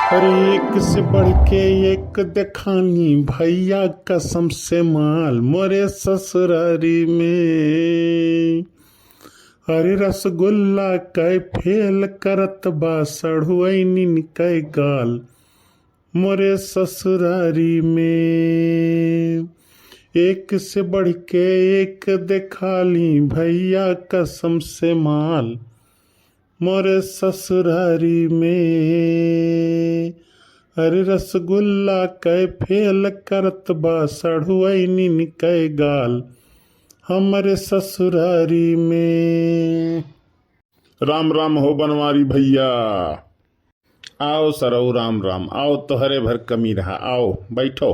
अरे एक से बढ़ के एक देखानी भैया कसम से माल मोरे ससुरारी में। अरे रसगुल्ला कै फेल करत बा सढ़ुआइनिन कै गाल मोरे ससुरारी में। एक से बढ़ के एक देखाली भैया कसम से माल मोरे ससुरारी में। अरे रसगुल्ला कै फेल करत बा सढ़ुआइनिन कै गाल हमरे ससुरारी में। राम राम हो बनवारी भैया। आओ सरऊ राम राम। आओ तोहरे भर कमी रहा। आओ बैठो।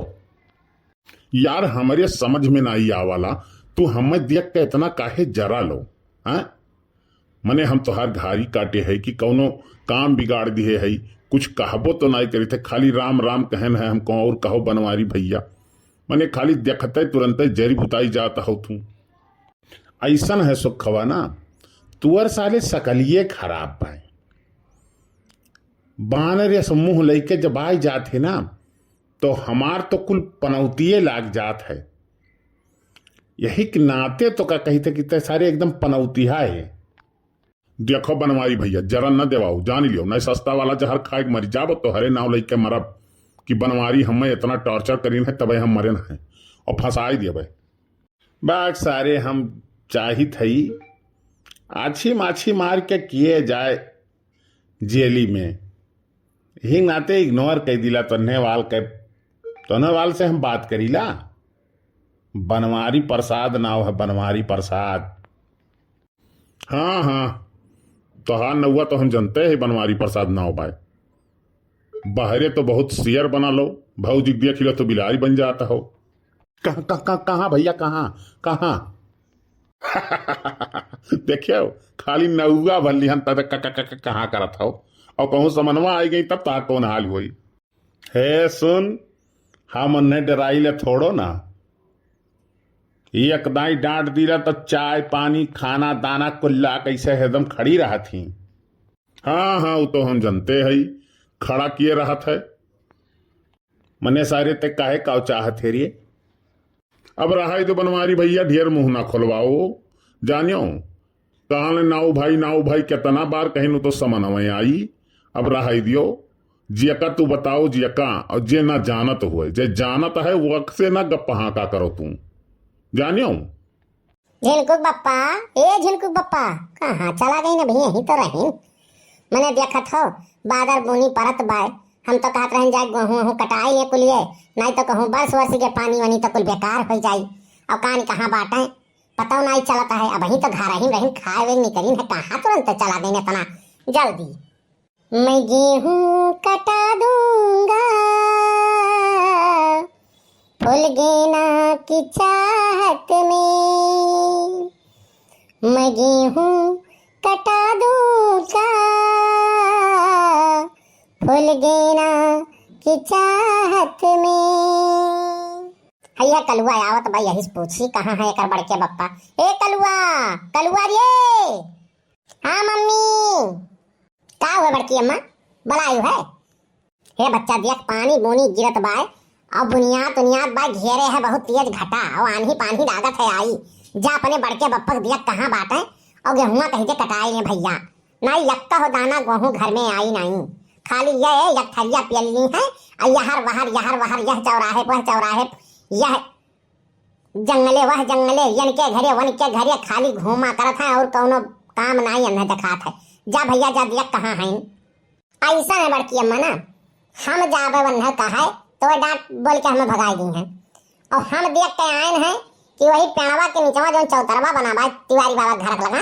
यार हमरे समझ में नहीं आवाला तू हमें देख के इतना काहे जरा लो। हाँ मने हम तोहार घारी काटे है कि कौनो काम बिगाड़ दिए है। कुछ कहबो तो नहीं करी थे, खाली राम राम कहन है हमको और कहो बनवारी भैया। मने खाली देखते तुरंत जरी बुताई जाता हो तू। ऐसन है सुखवा ना तुअर साले सकलिए खराब पाए। बानर या समूह लेके जब आई जाते ना तो हमार तो कुल पनौतिये लाग जात है। यही के नाते तो का कहते कि ते सारे एकदम पनौतिया है। देखो बनवारी भैया जरा न देवाओ, जान लियो न सस्ता वाला जहर खाए मर जाबो तो हरे नाव लेके मरब कि बनवारी हमें इतना टॉर्चर करीन है तबे हम मरे न है और फंसाई दिए भाई। बाग सारे हम चाहित हई आछी माछी मार के किए जाए जेली में। ही नाते इग्नोर कर दिला तन्ने वाल से हम बात करीला। बनवारी प्रसाद नाव है, बनवारी प्रसाद। हाँ हाँ तोहार नौआ तो हम जानते हैं बनवारी प्रसाद नाव बाय। बहरे तो बहुत शेयर बना लो, भौजी देख लो तो बिलारी बन जाता हो। कहाँ भैया कहाँ कहाँ देखियो खाली नौआ भल्ली हम तब कहाँ करत हो और कहूँ समनवा आई गई तब ता कौन हाल हुई है। सुन हम ने डराई ले थोड़ो ना। एक दाई डांट दिला तो चाय पानी खाना दाना कुल्ला कैसे एकदम खड़ी रहा थी। हाँ हाँ वो तो हम जानते है खड़ा किए रहा था। मने सारे ते काहे काव चाहत है रे। अब रहा तो बनवारी भैया ढेर मुंह ना खुलवाओ जानियो। कहा नाऊ भाई कितना बार कहनु तो समनवे आई। अब रहा दियो जियका तू बताओ जियका और जे ना जानत हुए जे जानत है वो से ना गप्पा का करो तू जानियो। झिलकुक बप्पा ए झिलकुक बप्पा कहाँ चला गई ना भैया। यहीं तो रही मैंने देखा था बादर बुनी परत बाय। हम तो कहते रहे जाए गेहूं कटाई ले कुलिए नहीं तो कहूँ बरस वर्ष के पानी वानी तो कुल बेकार हो जाई। अब कहानी कहाँ बाटे पता नहीं चलता है। अब वहीं तो घर ही रही खाए वे नहीं करी है कहाँ तुरंत चला गई इतना जल्दी। मैं गेहूं कटा दूंगा फूल गेना की चाहत में। मैं गेहूं कटा दूंगा फूल गेना की चाहत में। हैया कलुआ आवत भाई यही पूछी कहाँ है कर बड़के बप्पा। ए कलुआ कलुआ रे। हाँ मम्मी का हुआ बड़की अम्मा बुलायु है। हे बच्चा देख पानी बोनी गिरत बाय और बुनियाद बाय घेरे है बहुत तेज घटा और आंधी पानी लागत है आई। जा अपने बड़के बप्पा देख कहाँ बाटे और गेहुआ कहीं के कटाई ने भैया। नहीं यक्का हो दाना गेहूं घर में आई नहीं खाली यह एक थरिया पियलनी है और यहर वहर यह चौराहे वह चौराहे यह जंगले वह जंगले यन के घरे वन के घरे खाली घूमा करत है और कौनो काम नहीं अन्य दिखात है। जा भैया जा दिया कहाँ है। ऐसा है बड़की अम्मा ना हम जाबे वन कहा तो डांट बोल के हमें भगाई दी है और हम देख के आए हैं कि वही पेड़वा के नीचवा जो चौतरवा बना तिवारी बाबा घर लगा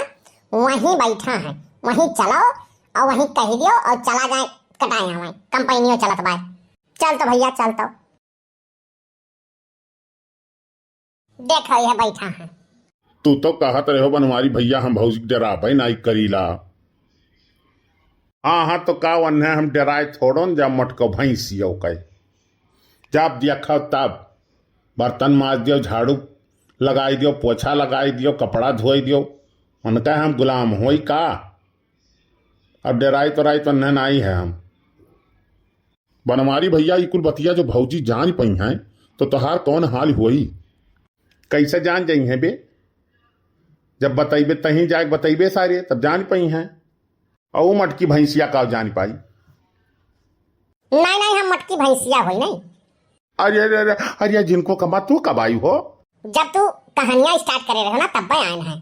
वहीं बैठा है। वहीं चलो और वहीं कह दियो और चला जाए कटाए हमें कंपनियों चलत बाय। चल तो भैया चल तो देखो यह बैठा है। तू तो कहत रहो बनवारी भैया हम भौजी डरा भाई नहीं करीला। हाँ तो का वन है हम डराए थोड़ो न। जब मटको भैंसियो कह जब देखो तब बर्तन माज दियो झाड़ू लगाई दियो पोछा लगाई दियो कपड़ा धोई दियो। उनका हम गुलाम होई का। अब डराई तो राई तो न आई है हम। बनवारी भैया ई कुल बतिया जो भौजी जान पई हैं तो तोहार कौन हाल हुई? कैसे जान जाई हैं बे? जब बतैबे तहीं जाके बतैबे सारे तब जान पई हैं। और वो मटकी भैंसिया का जान पाई? नहीं नहीं, हम मटकी भैंसिया हुई नहीं। अरे अरे अरे अरे जिनको कमा तू कब आई हो? जब तू कहानियां स्टार्ट करे रहो ना तब आए हैं।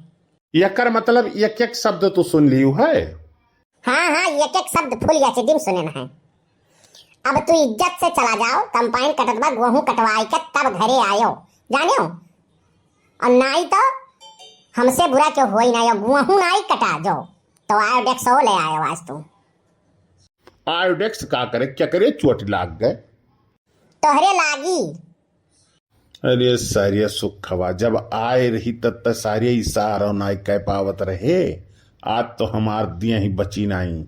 यकर मतलब एक एक शब्द तू सुन लियो है? हाँ हाँ, एक एक शब्द फुल या चिदिम सुने है। अब तू इज्जत से चला जाओ, कंपाइन कटतबा गेहूं कटवाई के तब घरे आयो, जाने हो। और नाई तो हमसे बुरा क्यों होई ना, गेहूं नाई कटा जो तो आयोडेक्स हो ले आयो आज तू। आयोडेक्स का करे क्या करे? चोट लाग गए तोहरे लागी। अरे सारिया सुखवा जब आए रही तब तक सारे इशारा नाई कह पावत रहे। आज तो हमार दिया ही बची नहीं,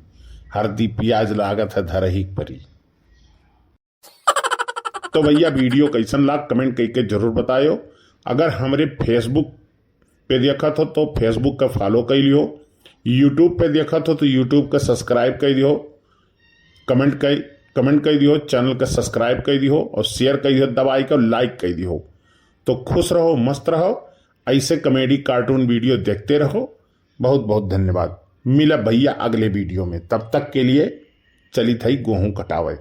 हरदी प्याज लागत है धरही परी। तो भैया वीडियो कैसन लाग कमेंट करके जरूर बतायो। अगर हमारे फेसबुक पे देखत हो तो फेसबुक का फॉलो कर लियो, यूट्यूब पे देखत हो तो यूट्यूब का सब्सक्राइब कर दियो, कमेंट कर दियो, चैनल का सब्सक्राइब कर दियो और शेयर कर दियो, दबाई का लाइक कर दियो। तो खुश रहो, मस्त रहो, ऐसे कॉमेडी कार्टून वीडियो देखते रहो। बहुत बहुत धन्यवाद। मिला भैया अगले वीडियो में, तब तक के लिए चली थई गेहूं कटावे।